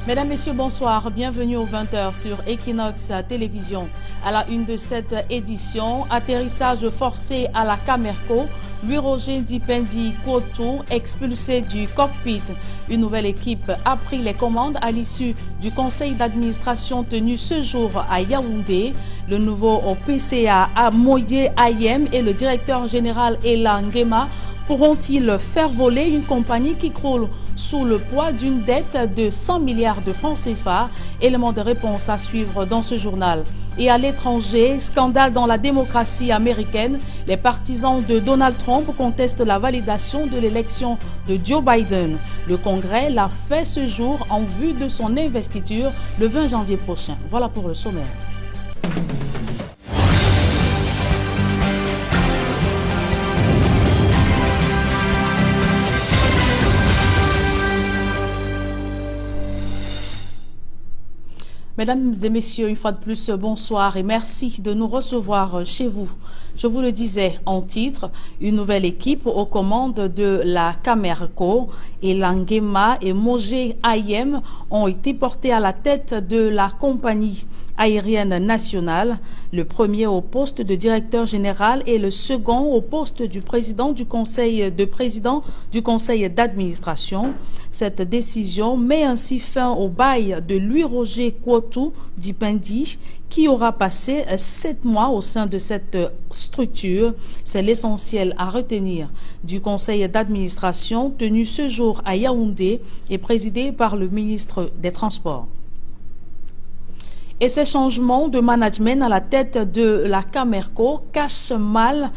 Mesdames, Messieurs, bonsoir. Bienvenue aux 20h sur Equinox Télévision. À la une de cette édition, atterrissage forcé à la Camerco, Louis-Roger Dipendi Kwotu expulsé du cockpit. Une nouvelle équipe a pris les commandes à l'issue du conseil d'administration tenu ce jour à Yaoundé. Le nouveau PCA Moye Ayem et le directeur général Ella Ngema pourront-ils faire voler une compagnie qui croule sous le poids d'une dette de 100 milliards de francs CFA? Élément de réponse à suivre dans ce journal. Et à l'étranger, scandale dans la démocratie américaine. Les partisans de Donald Trump contestent la validation de l'élection de Joe Biden. Le Congrès l'a fait ce jour en vue de son investiture le 20 janvier prochain. Voilà pour le sommaire. Mesdames et messieurs, une fois de plus, bonsoir et merci de nous recevoir chez vous. Je vous le disais en titre, une nouvelle équipe aux commandes de la Camerco et Ngema et Moye Ayem ont été portés à la tête de la compagnie aérienne nationale, le premier au poste de directeur général et le second au poste du président du conseil d'administration. Cette décision met ainsi fin au bail de Louis-Roger Kwotu Dipendi, qui aura passé 7 mois au sein de cette structure. C'est l'essentiel à retenir du conseil d'administration tenu ce jour à Yaoundé et présidé par le ministre des Transports. Et ces changements de management à la tête de la Camerco cachent mal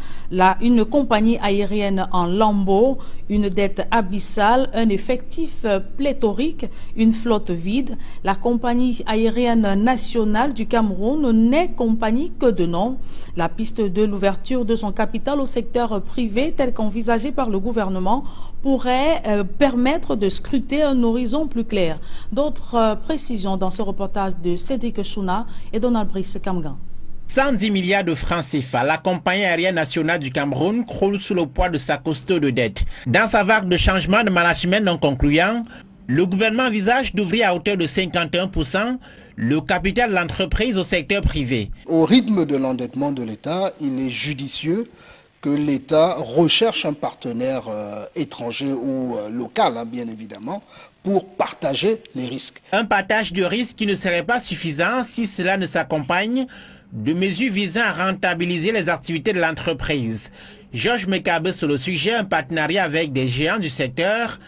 une compagnie aérienne en lambeaux, une dette abyssale, un effectif pléthorique, une flotte vide. La compagnie aérienne nationale du Cameroun n'est compagnie que de nom. La piste de l'ouverture de son capital au secteur privé, telle qu'envisagée par le gouvernement, pourrait permettre de scruter un horizon plus clair. D'autres précisions dans ce reportage de Cédric Chouna et Donald Brice Kamgan. 110 milliards de francs CFA, la compagnie aérienne nationale du Cameroun croule sous le poids de sa costaud de dette. Dans sa vague de changement de management non concluant, le gouvernement envisage d'ouvrir à hauteur de 51% le capital de l'entreprise au secteur privé. Au rythme de l'endettement de l'État, il est judicieux que l'État recherche un partenaire étranger ou local, bien évidemment, pour partager les risques. Un partage de risques qui ne serait pas suffisant si cela ne s'accompagne de mesures visant à rentabiliser les activités de l'entreprise. Georges Mekabe sur le sujet, un partenariat avec des géants du secteur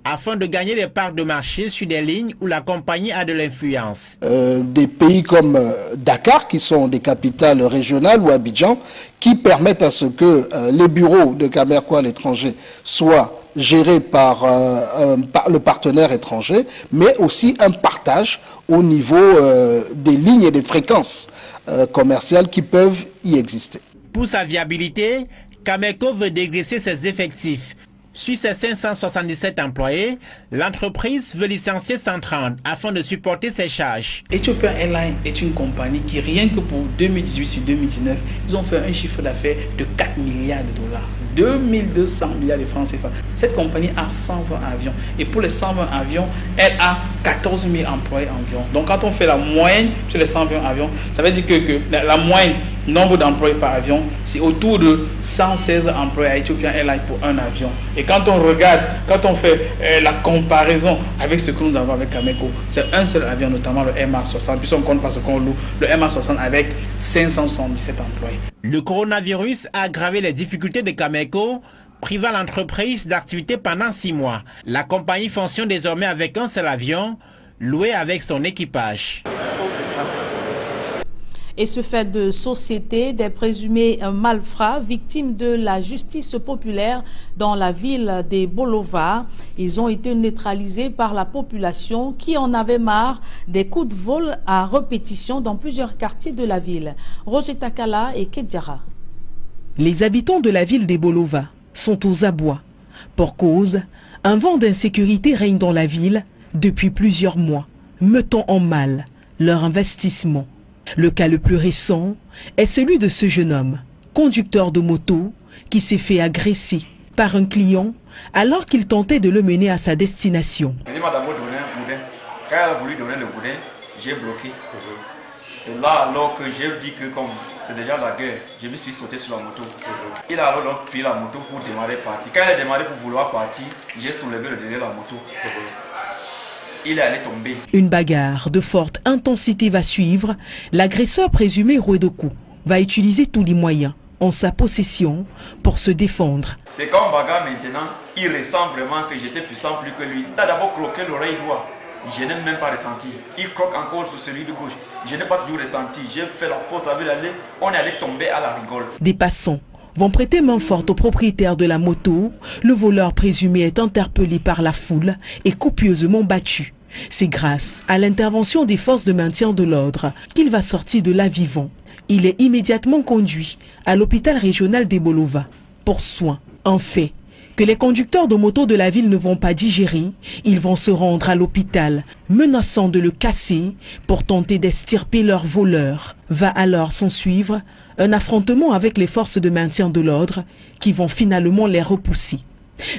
afin de gagner des parts de marché sur des lignes où la compagnie a de l'influence. Des pays comme Dakar, qui sont des capitales régionales, ou Abidjan, qui permettent à ce que les bureaux de Camerco à l'étranger soient gérés par le partenaire étranger, mais aussi un partage au niveau des lignes et des fréquences commerciales qui peuvent y exister. Pour sa viabilité, Camerco veut dégraisser ses effectifs. Sur ses 577 employés, l'entreprise veut licencier 130 afin de supporter ses charges. Ethiopian Airlines est une compagnie qui, rien que pour 2018 sur 2019, ils ont fait un chiffre d'affaires de 4 milliards de dollars. 2200 milliards de francs CFA. Cette compagnie a 120 avions. Et pour les 120 avions, elle a 14 000 employés environ. Donc quand on fait la moyenne sur les 120 avions, ça veut dire que la moyenne nombre d'employés par avion, c'est autour de 116 employés à Ethiopian Airlines pour un avion. Et quand on regarde, quand on fait la comparaison avec ce que nous avons avec Camerco, c'est un seul avion, notamment le MA60, puis on compte pas ce qu'on loue, le MA60 avec 577 employés. Le coronavirus a aggravé les difficultés de Camerco, privant l'entreprise d'activité pendant 6 mois. La compagnie fonctionne désormais avec un seul avion, loué avec son équipage. Et ce fait de société des présumés malfrats, victimes de la justice populaire dans la ville des Bolova. Ils ont été neutralisés par la population qui en avait marre des coups de vol à répétition dans plusieurs quartiers de la ville. Roger Takala et Kedjara. Les habitants de la ville des Bolova sont aux abois. Pour cause, un vent d'insécurité règne dans la ville depuis plusieurs mois, mettant en mal leur investissement. Le cas le plus récent est celui de ce jeune homme, conducteur de moto, qui s'est fait agresser par un client alors qu'il tentait de le mener à sa destination. Quand elle a voulu donner le boudin, j'ai bloqué. C'est là alors que j'ai dit que comme c'est déjà la guerre, je me suis sauté sur la moto. Il a alors donc pris la moto pour démarrer partir. Quand il a démarré pour vouloir partir, j'ai soulevé le derrière de la moto. Il est allé tomber. Une bagarre de forte intensité va suivre. L'agresseur présumé Rouedoku va utiliser tous les moyens en sa possession pour se défendre. C'est comme bagarre maintenant, il ressent vraiment que j'étais puissant plus que lui. Il a d'abord croqué l'oreille droite. Je n'ai même pas ressenti. Il croque encore sur celui de gauche. Je n'ai pas toujours ressenti. J'ai fait la force avec l'aller. On est allé tomber à la rigole. Des passants vont prêter main forte au propriétaire de la moto. Le voleur présumé est interpellé par la foule et copieusement battu. C'est grâce à l'intervention des forces de maintien de l'ordre qu'il va sortir de là vivant. Il est immédiatement conduit à l'hôpital régional d'Ebolova pour soins. En fait, que les conducteurs de moto de la ville ne vont pas digérer, ils vont se rendre à l'hôpital, menaçant de le casser pour tenter d'extirper leur voleur. Va alors s'en suivre un affrontement avec les forces de maintien de l'ordre qui vont finalement les repousser.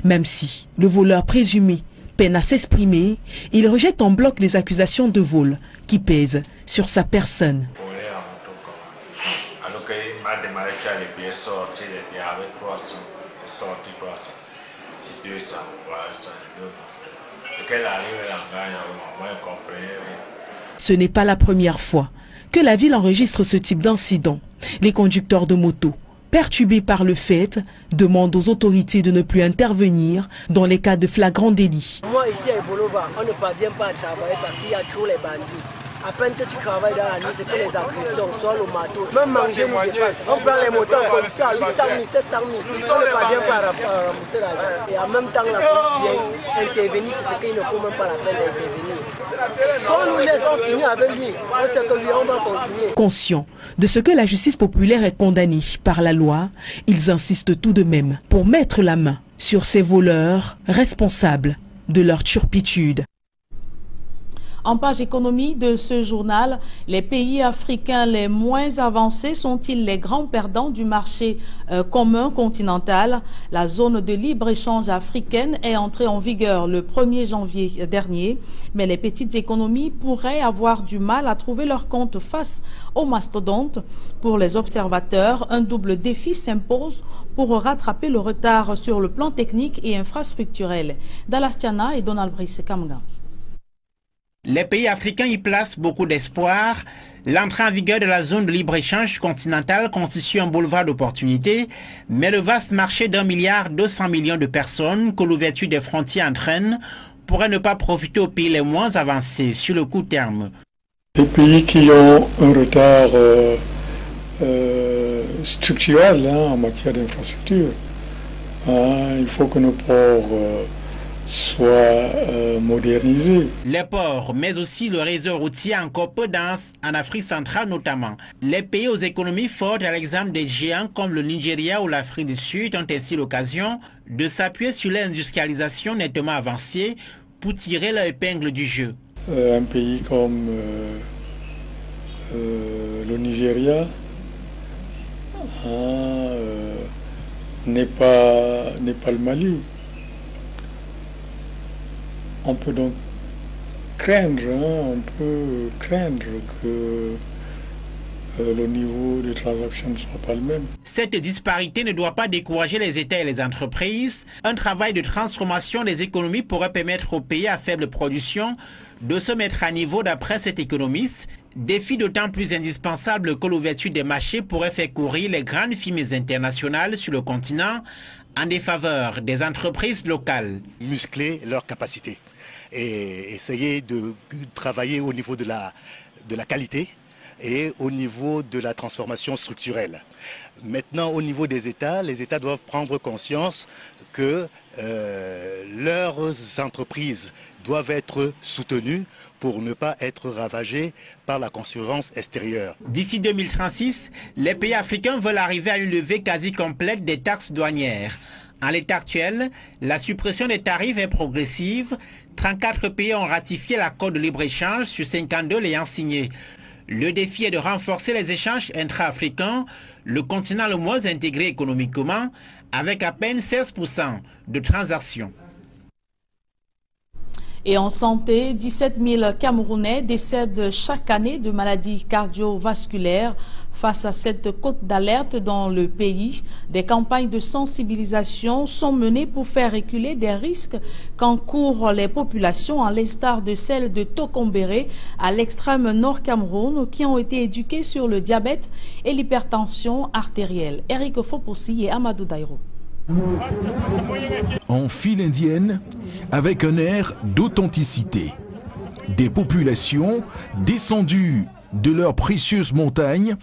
Même si le voleur présumé peine à s'exprimer, il rejette en bloc les accusations de vol qui pèsent sur sa personne. Ce n'est pas la première fois que la ville enregistre ce type d'incident. Les conducteurs de moto, perturbés par le fait, demandent aux autorités de ne plus intervenir dans les cas de flagrant délit. Moi ici à Ebolova, on ne parvient pas à travailler parce qu'il y a trop les bandits. À peine que tu travailles dans la nuit, c'est que les agressions, soit le marteau, même manger nous dépasse. On prend les motos comme ça, 800 000, 700 000. On ne parvient pas à rembourser l'argent. Et en même temps, la police vient intervenir sur ce qu'il ne faut même pas la peine d'intervenir. Soit nous laissons finir avec lui, on sait que lui, on va continuer. Conscients de ce que la justice populaire est condamnée par la loi, ils insistent tout de même pour mettre la main sur ces voleurs responsables de leur turpitude. En page économie de ce journal, les pays africains les moins avancés sont-ils les grands perdants du marché commun continental? La zone de libre-échange africaine est entrée en vigueur le 1er janvier dernier, mais les petites économies pourraient avoir du mal à trouver leur compte face aux mastodontes. Pour les observateurs, un double défi s'impose pour rattraper le retard sur le plan technique et infrastructurel. Dalastiana et Donald Brice Kamga. Les pays africains y placent beaucoup d'espoir. L'entrée en vigueur de la zone de libre-échange continentale constitue un boulevard d'opportunités, mais le vaste marché d'1,2 milliard de personnes que l'ouverture des frontières entraîne pourrait ne pas profiter aux pays les moins avancés sur le court terme. Les pays qui ont un retard structurel en matière d'infrastructure, il faut que nos ports soit modernisé. Les ports, mais aussi le réseau routier encore peu dense en Afrique centrale notamment. Les pays aux économies fortes, à l'exemple des géants comme le Nigeria ou l'Afrique du Sud, ont ainsi l'occasion de s'appuyer sur l'industrialisation nettement avancée pour tirer leur épingle du jeu. Un pays comme le Nigeria n'est pas le Mali. On peut donc craindre, que le niveau de transaction ne soit pas le même. Cette disparité ne doit pas décourager les États et les entreprises. Un travail de transformation des économies pourrait permettre aux pays à faible production de se mettre à niveau d'après cet économiste. Défi d'autant plus indispensable que l'ouverture des marchés pourrait faire courir les grandes firmes internationales sur le continent en défaveur des entreprises locales. Muscler leurs capacités et essayer de travailler au niveau de la qualité et au niveau de la transformation structurelle. Maintenant, au niveau des États, les États doivent prendre conscience que leurs entreprises doivent être soutenues pour ne pas être ravagées par la concurrence extérieure. D'ici 2036, les pays africains veulent arriver à une levée quasi complète des taxes douanières. En l'état actuel, la suppression des tarifs est progressive. 34 pays ont ratifié l'accord de libre-échange sur 52 l'ayant signé. Le défi est de renforcer les échanges intra-africains, le continent le moins intégré économiquement, avec à peine 16% de transactions. Et en santé, 17 000 Camerounais décèdent chaque année de maladies cardiovasculaires. Face à cette cote d'alerte dans le pays, des campagnes de sensibilisation sont menées pour faire reculer des risques qu'encourent les populations, à l'instar de celles de Tokombéré, à l'extrême nord Cameroun, qui ont été éduquées sur le diabète et l'hypertension artérielle. Eric Fopossi et Amadou Dairo. En file indienne, avec un air d'authenticité. Des populations descendues de leurs précieuses montagnes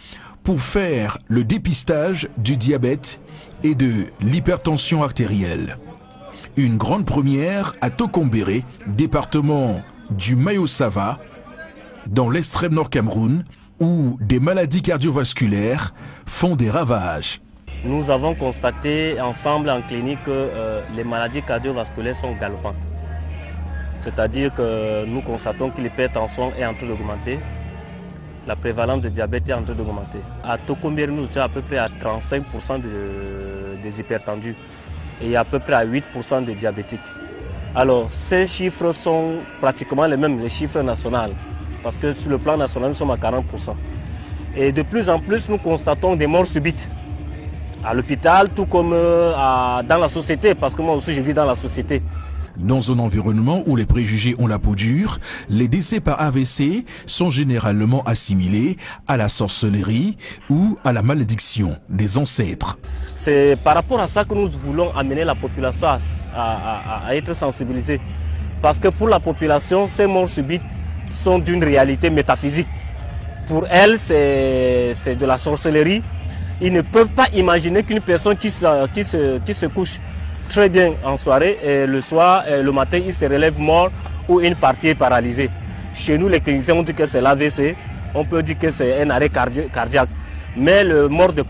pour faire le dépistage du diabète et de l'hypertension artérielle. Une grande première à Tokombéré, département du Mayo-Sava, dans l'extrême nord Cameroun, où des maladies cardiovasculaires font des ravages. Nous avons constaté ensemble en clinique que les maladies cardiovasculaires sont galopantes. C'est-à-dire que nous constatons que l'hypertension est en train d'augmenter, la prévalence de diabète est en train d'augmenter. À Tokombéré, nous sommes à peu près à 35% des hypertendus et à peu près à 8% des diabétiques. Alors ces chiffres sont pratiquement les mêmes, les chiffres nationaux, parce que sur le plan national, nous sommes à 40%. Et de plus en plus, nous constatons des morts subites. À l'hôpital, tout comme dans la société, parce que moi aussi je vis dans la société. Dans un environnement où les préjugés ont la peau dure, les décès par AVC sont généralement assimilés à la sorcellerie ou à la malédiction des ancêtres. C'est par rapport à ça que nous voulons amener la population à être sensibilisée. Parce que pour la population, ces morts subites sont d'une réalité métaphysique. Pour elle, c'est de la sorcellerie. Ils ne peuvent pas imaginer qu'une personne qui se couche très bien en soirée et le soir, le matin, il se relève mort ou une partie est paralysée. Chez nous, les cliniciens ont dit que c'est l'AVC, on peut dire que c'est un arrêt cardiaque. Mais le mortel,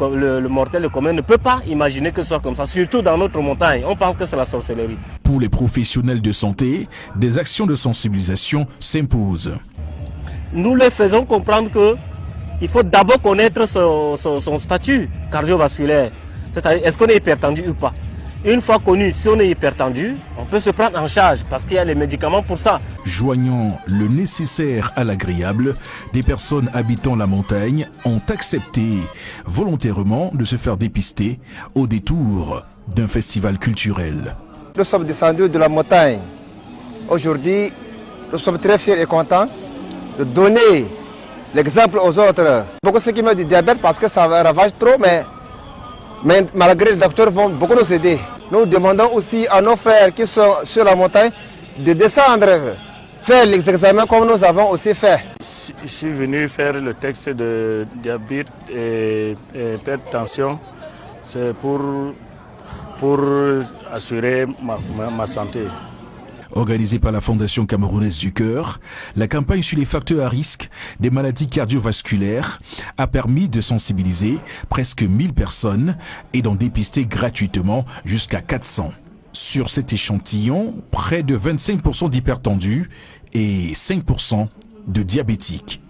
le commun ne peut pas imaginer que ce soit comme ça, surtout dans notre montagne. On pense que c'est la sorcellerie. Pour les professionnels de santé, des actions de sensibilisation s'imposent. Nous les faisons comprendre que il faut d'abord connaître son statut cardiovasculaire. C'est-à-dire, est-ce qu'on est hypertendu ou pas? Une fois connu, si on est hypertendu, on peut se prendre en charge parce qu'il y a les médicaments pour ça. Joignant le nécessaire à l'agréable, des personnes habitant la montagne ont accepté volontairement de se faire dépister au détour d'un festival culturel. Nous sommes descendus de la montagne. Aujourd'hui, nous sommes très fiers et contents de donner l'exemple aux autres. Beaucoup de ceux qui meurent du diabète parce que ça ravage trop, mais malgré les docteurs vont beaucoup nous aider. Nous demandons aussi à nos frères qui sont sur la montagne de descendre, faire les examens comme nous avons aussi fait. Je suis venu faire le texte de diabète et hypertension. C'est pour assurer ma santé. Organisée par la Fondation camerounaise du cœur, la campagne sur les facteurs à risque des maladies cardiovasculaires a permis de sensibiliser presque 1000 personnes et d'en dépister gratuitement jusqu'à 400. Sur cet échantillon, près de 25% d'hypertendus et 5% de diabétiques.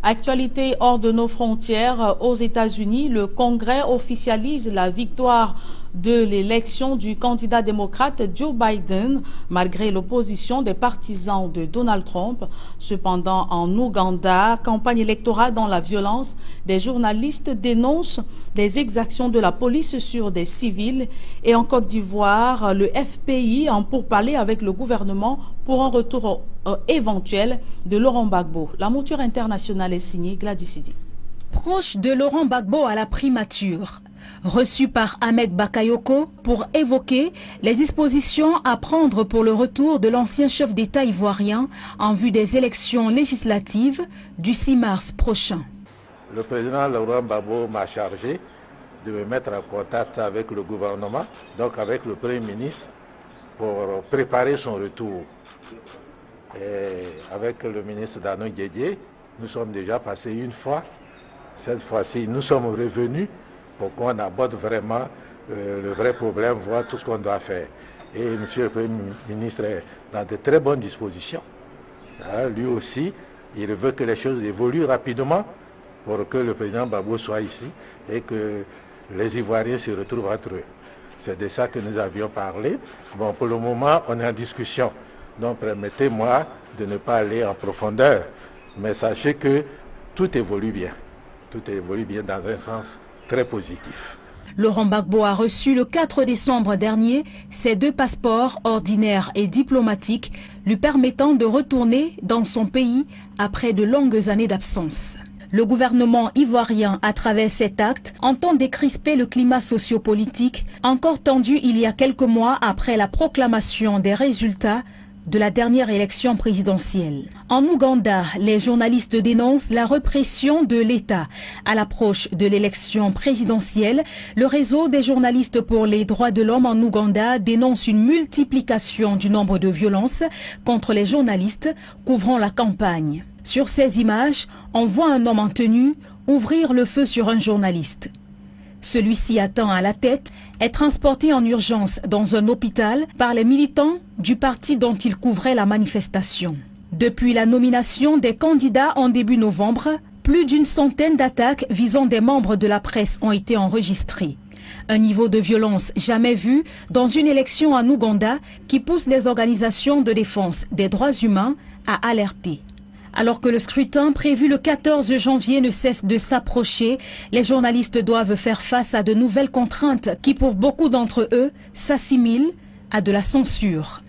Actualité hors de nos frontières, aux États-Unis, le Congrès officialise la victoire de l'élection du candidat démocrate Joe Biden, malgré l'opposition des partisans de Donald Trump. Cependant, en Ouganda, campagne électorale dans la violence, des journalistes dénoncent des exactions de la police sur des civils. Et en Côte d'Ivoire, le FPI en pourparlers avec le gouvernement pour un retour éventuel de Laurent Gbagbo. La mouture internationale est signée Gladys Sidi. Proche de Laurent Gbagbo à la primature, reçu par Ahmed Bakayoko pour évoquer les dispositions à prendre pour le retour de l'ancien chef d'État ivoirien en vue des élections législatives du 6 mars prochain. Le président Laurent Gbagbo m'a chargé de me mettre en contact avec le gouvernement, donc avec le Premier ministre, pour préparer son retour. Et avec le ministre Dano Guédié, nous sommes déjà passés une fois. Cette fois-ci, nous sommes revenus pour qu'on aborde vraiment le vrai problème, voir tout ce qu'on doit faire. Et M. le Premier ministre est dans de très bonnes dispositions. Lui aussi, il veut que les choses évoluent rapidement pour que le président Gbagbo soit ici et que les Ivoiriens se retrouvent entre eux. C'est de ça que nous avions parlé. Bon, pour le moment, on est en discussion. Donc, permettez-moi de ne pas aller en profondeur. Mais sachez que tout évolue bien. Tout évolue bien dans un sens très positif. Laurent Gbagbo a reçu le 4 décembre dernier ses 2 passeports ordinaires et diplomatiques lui permettant de retourner dans son pays après de longues années d'absence. Le gouvernement ivoirien, à travers cet acte, entend décrisper le climat sociopolitique encore tendu il y a quelques mois après la proclamation des résultats de la dernière élection présidentielle. En Ouganda, les journalistes dénoncent la répression de l'État. À l'approche de l'élection présidentielle, le réseau des journalistes pour les droits de l'homme en Ouganda dénonce une multiplication du nombre de violences contre les journalistes couvrant la campagne. Sur ces images, on voit un homme en tenue ouvrir le feu sur un journaliste. Celui-ci atteint à la tête est transporté en urgence dans un hôpital par les militants du parti dont il couvrait la manifestation. Depuis la nomination des candidats en début novembre, plus d'une centaine d'attaques visant des membres de la presse ont été enregistrées. Un niveau de violence jamais vu dans une élection en Ouganda qui pousse les organisations de défense des droits humains à alerter. Alors que le scrutin prévu le 14 janvier ne cesse de s'approcher, les journalistes doivent faire face à de nouvelles contraintes qui, pour beaucoup d'entre eux, s'assimilent à de la censure.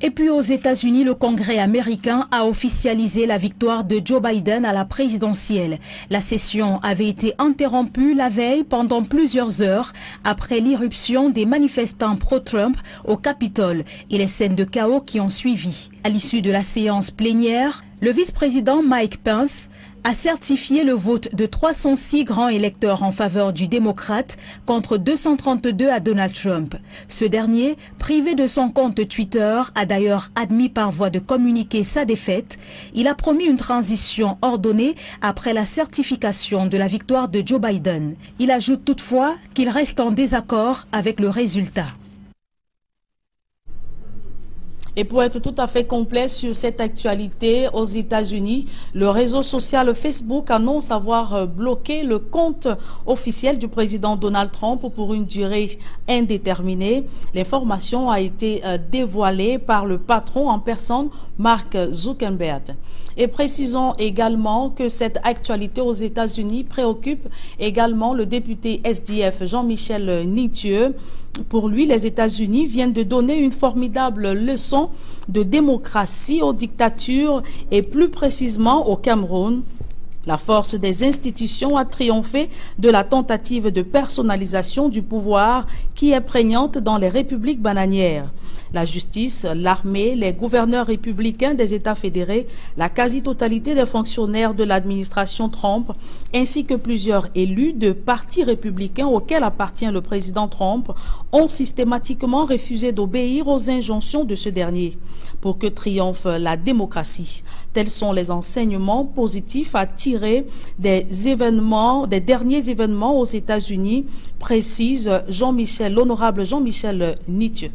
Et puis aux États-Unis, le Congrès américain a officialisé la victoire de Joe Biden à la présidentielle. La session avait été interrompue la veille pendant plusieurs heures après l'irruption des manifestants pro-Trump au Capitole et les scènes de chaos qui ont suivi. À l'issue de la séance plénière, le vice-président Mike Pence a certifié le vote de 306 grands électeurs en faveur du démocrate contre 232 à Donald Trump. Ce dernier, privé de son compte Twitter, a d'ailleurs admis par voie de communiqué sa défaite. Il a promis une transition ordonnée après la certification de la victoire de Joe Biden. Il ajoute toutefois qu'il reste en désaccord avec le résultat. Et pour être tout à fait complet sur cette actualité aux États-Unis, le réseau social Facebook annonce avoir bloqué le compte officiel du président Donald Trump pour une durée indéterminée. L'information a été dévoilée par le patron en personne, Mark Zuckerberg. Et précisons également que cette actualité aux États-Unis préoccupe également le député SDF Jean-Michel Nitieux. Pour lui, les États-Unis viennent de donner une formidable leçon de démocratie aux dictatures et plus précisément au Cameroun. La force des institutions a triomphé de la tentative de personnalisation du pouvoir qui est prégnante dans les républiques bananières. La justice, l'armée, les gouverneurs républicains des États fédérés, la quasi-totalité des fonctionnaires de l'administration Trump, ainsi que plusieurs élus de partis républicains auxquels appartient le président Trump, ont systématiquement refusé d'obéir aux injonctions de ce dernier pour que triomphe la démocratie. Tels sont les enseignements positifs à tirer des derniers événements aux États-Unis, précise l'honorable Jean-Michel Nitieux.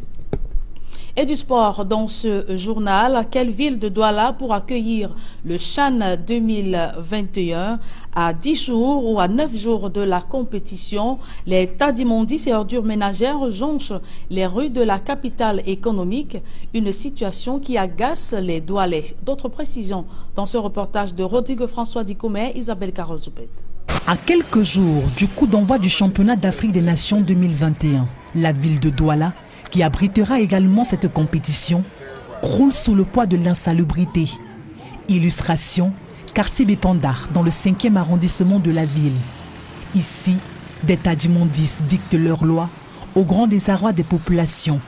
Et du sport dans ce journal, quelle ville de Douala pour accueillir le CHAN 2021 à 10 jours ou à 9 jours de la compétition? Les tas d'immondices et ordures ménagères jonchent les rues de la capitale économique, une situation qui agace les Doualais. D'autres précisions dans ce reportage de Rodrigue François Dicomé, Isabelle Carozoupet. À quelques jours du coup d'envoi du championnat d'Afrique des Nations 2021, la ville de Douala, qui abritera également cette compétition, croule sous le poids de l'insalubrité. Illustration, quartier Bépandar, dans le 5e arrondissement de la ville. Ici, des tas d'immondices dictent leurs lois au grand désarroi des populations.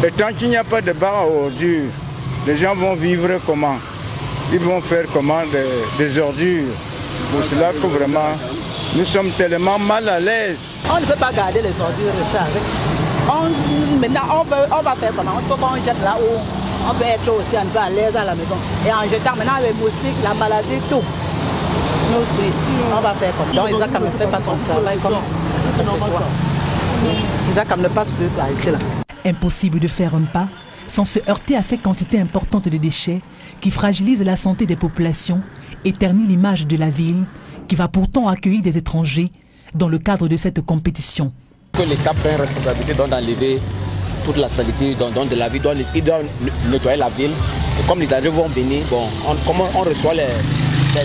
Et tant qu'il n'y a pas de bar à ordures, les gens vont vivre comment? Ils vont faire comment des ordures? Pour cela que vraiment, nous sommes tellement mal à l'aise. On ne peut pas garder les ordures et ça avec. Maintenant, on va faire comment? Il faut qu'on jette là où on peut être aussi un peu à l'aise à la maison. Et en jetant maintenant les moustiques, la maladie, tout. Nous aussi, on va faire comme ça. Donc Isaac ne fait pas son travail comme Isaac ne passe plus par ici là. Impossible de faire un pas sans se heurter à ces quantités importantes de déchets qui fragilisent la santé des populations, éternient l'image de la ville qui va pourtant accueillir des étrangers dans le cadre de cette compétition. Que l'État prenne responsabilité d'enlever toute la saleté dans de la ville, il doit nettoyer la ville. Et comme les agents vont venir, bon, comment on reçoit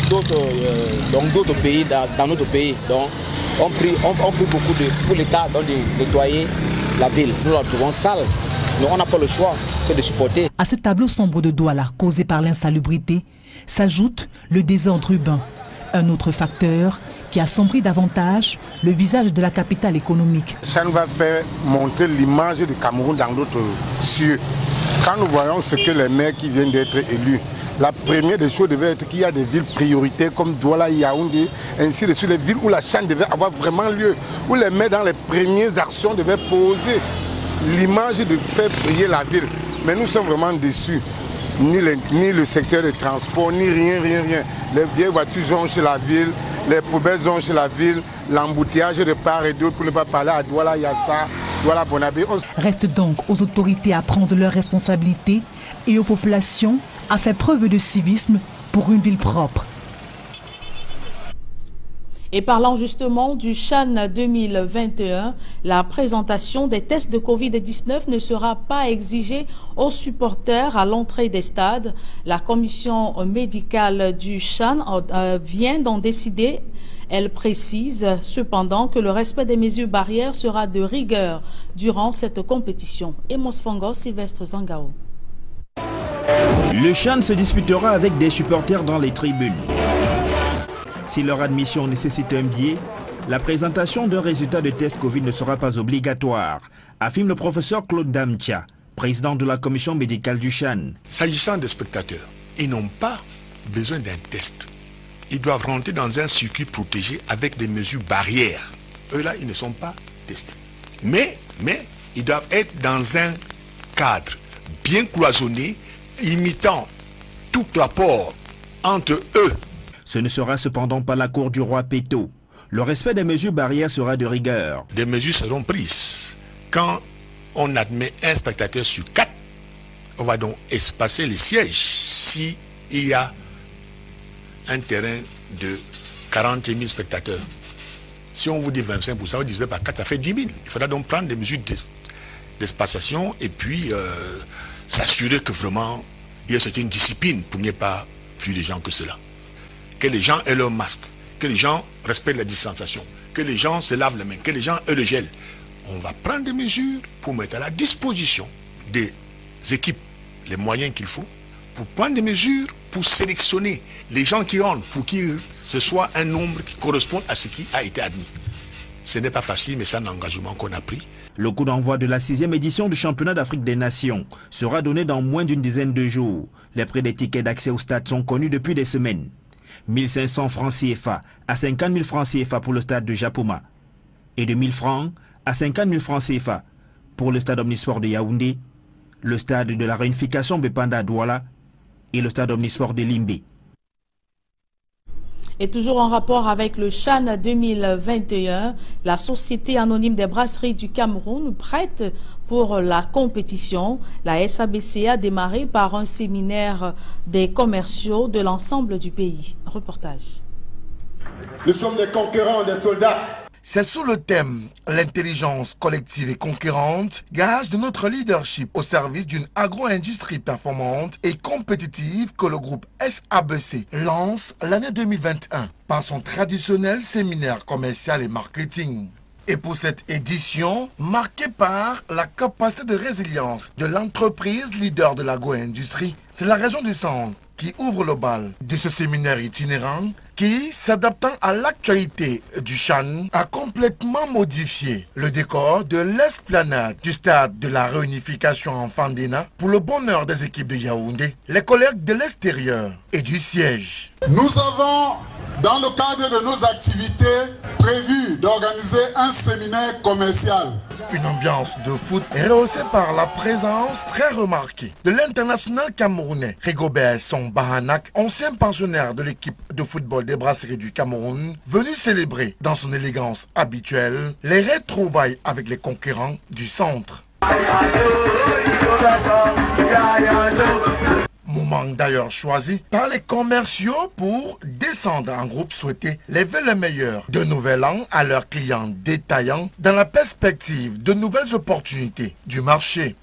d'autres pays dans notre pays. Donc on prie beaucoup pour l'État de nettoyer la ville. Nous la trouvons sale. Donc on n'a pas le choix que de supporter. À ce tableau sombre de Douala causé par l'insalubrité s'ajoute le désordre urbain. Un autre facteur qui assombrit davantage le visage de la capitale économique. Ça nous va faire montrer l'image du Cameroun dans d'autres cieux. Quand nous voyons ce que les maires qui viennent d'être élus, la première des choses devait être qu'il y a des villes prioritaires comme Douala, Yaoundé, ainsi de suite, les villes où la chaîne devait avoir vraiment lieu, où les maires dans les premières actions devaient poser l'image de faire briller la ville. Mais nous sommes vraiment déçus. Ni le secteur des transports, ni rien. Les vieilles voitures jonchent la ville, les poubelles jonchent la ville, l'embouteillage de part et d'autre, pour ne pas parler à Douala, Yassa, Douala, Bonabé. Reste donc aux autorités à prendre leurs responsabilités et aux populations à faire preuve de civisme pour une ville propre. Et parlant justement du CHAN 2021, la présentation des tests de Covid-19 ne sera pas exigée aux supporters à l'entrée des stades. La commission médicale du CHAN vient d'en décider. Elle précise cependant que le respect des mesures barrières sera de rigueur durant cette compétition. Emos Fongo, Sylvestre Zangao. Le CHAN se disputera avec des supporters dans les tribunes. Si leur admission nécessite un billet, la présentation d'un résultat de test Covid ne sera pas obligatoire, affirme le professeur Claude Damtia, président de la commission médicale du CHAN. S'agissant des spectateurs, ils n'ont pas besoin d'un test. Ils doivent rentrer dans un circuit protégé avec des mesures barrières. Eux-là, ils ne sont pas testés. Mais ils doivent être dans un cadre bien cloisonné, imitant tout rapport entre eux. Ce ne sera cependant pas la cour du roi Péto. Le respect des mesures barrières sera de rigueur. Des mesures seront prises. Quand on admet un spectateur sur 4, on va donc espacer les sièges. S'il y a un terrain de 40 000 spectateurs, si on vous dit 25%, vous divisez par 4, ça fait 10 000. Il faudra donc prendre des mesures d'espaciation et puis s'assurer que vraiment il y a une discipline pour qu'il n'y ait pas plus de gens que cela. Que les gens aient leur masque, que les gens respectent la distanciation, que les gens se lavent les mains, que les gens aient le gel. On va prendre des mesures pour mettre à la disposition des équipes les moyens qu'il faut, pour prendre des mesures pour sélectionner les gens qui rentrent, pour que ce soit un nombre qui corresponde à ce qui a été admis. Ce n'est pas facile, mais c'est un engagement qu'on a pris. Le coup d'envoi de la 6e édition du championnat d'Afrique des Nations sera donné dans moins d'une dizaine de jours. Les prix des tickets d'accès au stade sont connus depuis des semaines. 1500 francs CFA à 50 000 francs CFA pour le stade de Japoma et de 1000 francs à 50 000 francs CFA pour le stade omnisport de Yaoundé, le stade de la réunification Bepanda Douala et le stade omnisport de Limbé. Et toujours en rapport avec le CHAN 2021, la Société anonyme des brasseries du Cameroun prête pour la compétition. La SABC a démarré par un séminaire des commerciaux de l'ensemble du pays. Reportage. Nous sommes des conquérants, des soldats. C'est sous le thème « L'intelligence collective et conquérante », gage de notre leadership au service d'une agro-industrie performante et compétitive que le groupe SABC lance l'année 2021 par son traditionnel séminaire commercial et marketing. Et pour cette édition, marquée par la capacité de résilience de l'entreprise leader de l'agro-industrie, c'est la région du Centre qui ouvre le bal de ce séminaire itinérant qui, s'adaptant à l'actualité du CHAN, a complètement modifié le décor de l'esplanade du stade de la réunification en Fandena pour le bonheur des équipes de Yaoundé, les collègues de l'extérieur et du siège. Nous avons, dans le cadre de nos activités, prévu d'organiser un séminaire commercial. Une ambiance de foot rehaussée par la présence très remarquée de l'international camerounais Rigobert Song-Bahanak, ancien pensionnaire de l'équipe de football des brasseries du Cameroun, venu célébrer dans son élégance habituelle les retrouvailles avec les conquérants du centre. Moment d'ailleurs choisi par les commerciaux pour descendre en groupe souhaiter lever le meilleur de nouvel an à leurs clients détaillants dans la perspective de nouvelles opportunités du marché.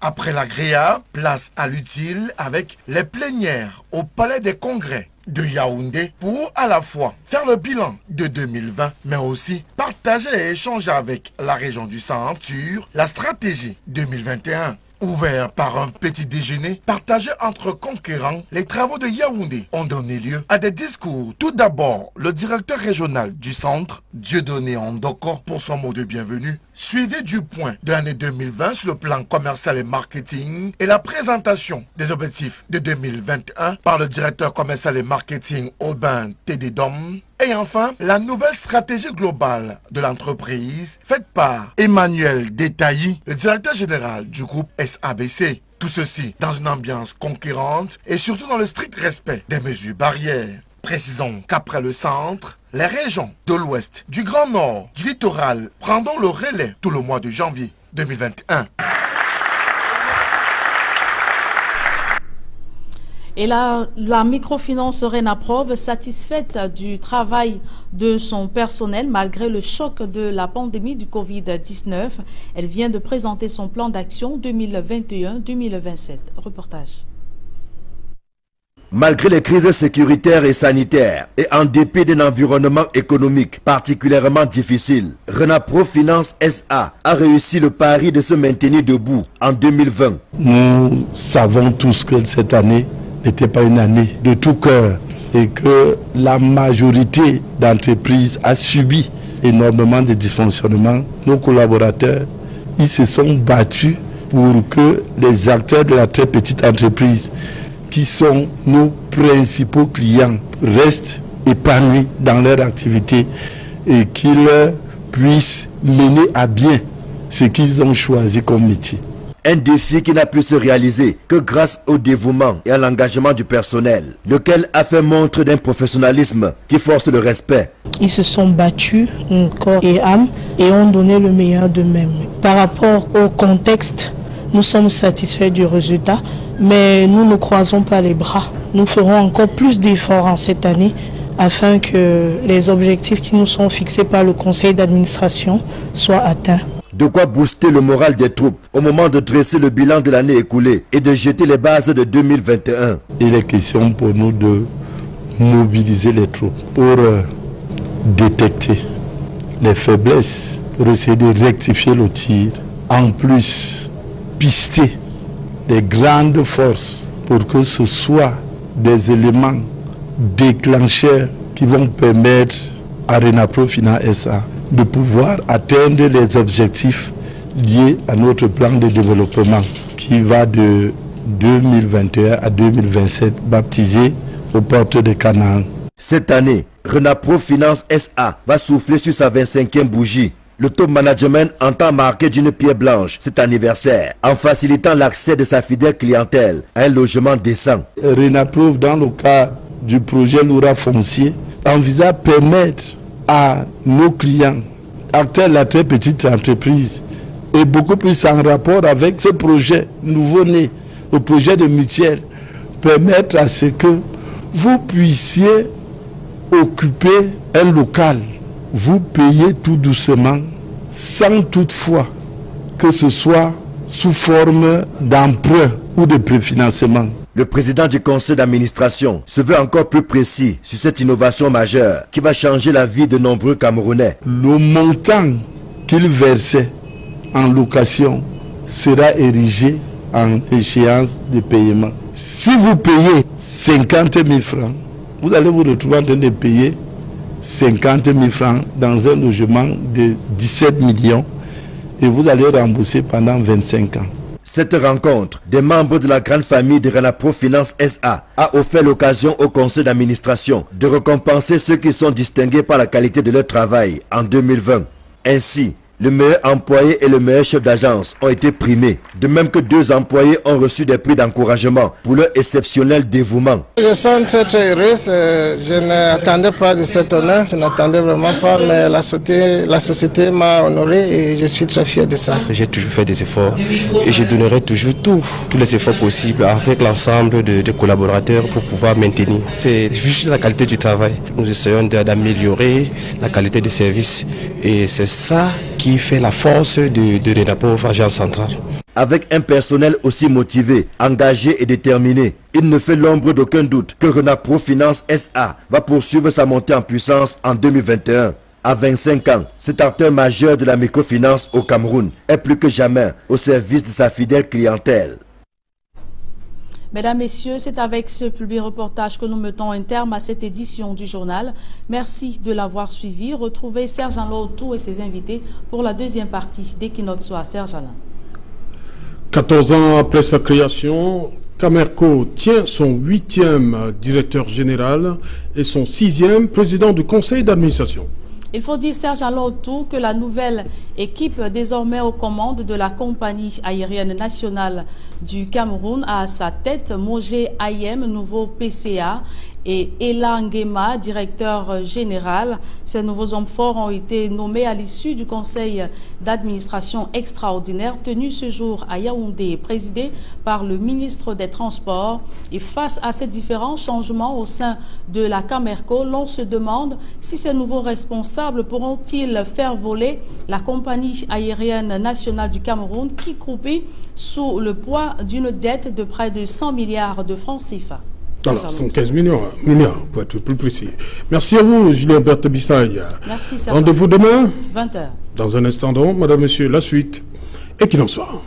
Après l'agréable, place à l'utile avec les plénières au Palais des Congrès de Yaoundé pour à la fois faire le bilan de 2020, mais aussi partager et échanger avec la région du Centre sur la stratégie 2021. Ouvert par un petit déjeuner partagé entre concurrents, les travaux de Yaoundé ont donné lieu à des discours. Tout d'abord, le directeur régional du centre, Dieudonné Ondoko, pour son mot de bienvenue, suivi du point de l'année 2020 sur le plan commercial et marketing et la présentation des objectifs de 2021 par le directeur commercial et marketing Aubin Tédédom. Et enfin, la nouvelle stratégie globale de l'entreprise faite par Emmanuel Détailly, le directeur général du groupe SABC. Tout ceci dans une ambiance conquérante et surtout dans le strict respect des mesures barrières. Précisons qu'après le centre, les régions de l'ouest, du Grand Nord, du littoral prendront le relais tout le mois de janvier 2021. Et la microfinance Renaprov, satisfaite du travail de son personnel malgré le choc de la pandémie du Covid-19, elle vient de présenter son plan d'action 2021-2027. Reportage. Malgré les crises sécuritaires et sanitaires et en dépit d'un environnement économique particulièrement difficile, Renaprov Finance SA a réussi le pari de se maintenir debout en 2020. Nous savons tous que cette année n'était pas une année de tout cœur et que la majorité d'entreprises a subi énormément de dysfonctionnements. Nos collaborateurs, ils se sont battus pour que les acteurs de la très petite entreprise, qui sont nos principaux clients, restent épanouis dans leur activité et qu'ils puissent mener à bien ce qu'ils ont choisi comme métier. Un défi qui n'a pu se réaliser que grâce au dévouement et à l'engagement du personnel, lequel a fait montre d'un professionnalisme qui force le respect. Ils se sont battus, corps et âme, et ont donné le meilleur d'eux-mêmes. Par rapport au contexte, nous sommes satisfaits du résultat, mais nous ne croisons pas les bras. Nous ferons encore plus d'efforts en cette année afin que les objectifs qui nous sont fixés par le conseil d'administration soient atteints. De quoi booster le moral des troupes au moment de dresser le bilan de l'année écoulée et de jeter les bases de 2021. Il est question pour nous de mobiliser les troupes pour détecter les faiblesses, pour essayer de rectifier le tir. En plus, pister les grandes forces pour que ce soit des éléments déclencheurs qui vont permettre à Renaprov Finance SA de pouvoir atteindre les objectifs liés à notre plan de développement qui va de 2021 à 2027, baptisé aux portes de Canaan. Cette année, Renaprov Finance SA va souffler sur sa 25e bougie. Le top management entend marquer d'une pierre blanche cet anniversaire en facilitant l'accès de sa fidèle clientèle à un logement décent. Renaprov, dans le cadre du projet Loura Foncier, envisage de permettre à nos clients, acteurs de la très petite entreprise, et beaucoup plus en rapport avec ce projet nouveau-né, le projet de mutuelle, permettre à ce que vous puissiez occuper un local, vous payez tout doucement, sans toutefois que ce soit sous forme d'emprunt ou de préfinancement. Le président du conseil d'administration se veut encore plus précis sur cette innovation majeure qui va changer la vie de nombreux Camerounais. Le montant qu'il versait en location sera érigé en échéance de paiement. Si vous payez 50 000 francs, vous allez vous retrouver en train de payer 50 000 francs dans un logement de 17 millions et vous allez rembourser pendant 25 ans. Cette rencontre des membres de la grande famille de Renaprov Finance SA a offert l'occasion au conseil d'administration de récompenser ceux qui sont distingués par la qualité de leur travail en 2020. Ainsi, Le meilleur employé et le meilleur chef d'agence ont été primés. De même que 2 employés ont reçu des prix d'encouragement pour leur exceptionnel dévouement. Je sens très heureuse. Je n'attendais pas de cet honneur. Je n'attendais vraiment pas, mais la société m'a honoré et je suis très fier de ça. J'ai toujours fait des efforts et je donnerai toujours tous les efforts possibles avec l'ensemble de collaborateurs pour pouvoir maintenir. C'est juste la qualité du travail. Nous essayons d'améliorer la qualité du service et c'est ça qui fait la force de RENAPROF Agence Centrale. Avec un personnel aussi motivé, engagé et déterminé, il ne fait l'ombre d'aucun doute que RENAPROF Finance SA va poursuivre sa montée en puissance en 2021. À 25 ans, cet acteur majeur de la microfinance au Cameroun est plus que jamais au service de sa fidèle clientèle. Mesdames, Messieurs, c'est avec ce publi-reportage que nous mettons un terme à cette édition du journal. Merci de l'avoir suivi. Retrouvez Serge Alain Autou et ses invités pour la deuxième partie d'Equinox Soir. Serge Alain. 14 ans après sa création, Camerco tient son 8e directeur général et son 6e président du conseil d'administration. Il faut dire, Serge Alain Autou, que la nouvelle équipe désormais aux commandes de la compagnie aérienne nationale du Cameroun a à sa tête Mogé Ayem, nouveau PCA, et Ela Ngema, directeur général. Ces nouveaux hommes forts ont été nommés à l'issue du conseil d'administration extraordinaire tenu ce jour à Yaoundé, présidé par le ministre des Transports. Et face à ces différents changements au sein de la Camerco, l'on se demande si ces nouveaux responsables pourront-ils faire voler la compagnie aérienne nationale du Cameroun qui croupit sous le poids d'une dette de près de 100 milliards de francs CFA. Alors, 115 milliards, pour être plus précis. Merci à vous, Julien Berthe Bissaï. Merci, rendez-vous demain, 20h. Dans un instant, donc, madame, monsieur, la suite, et qu'il en soit.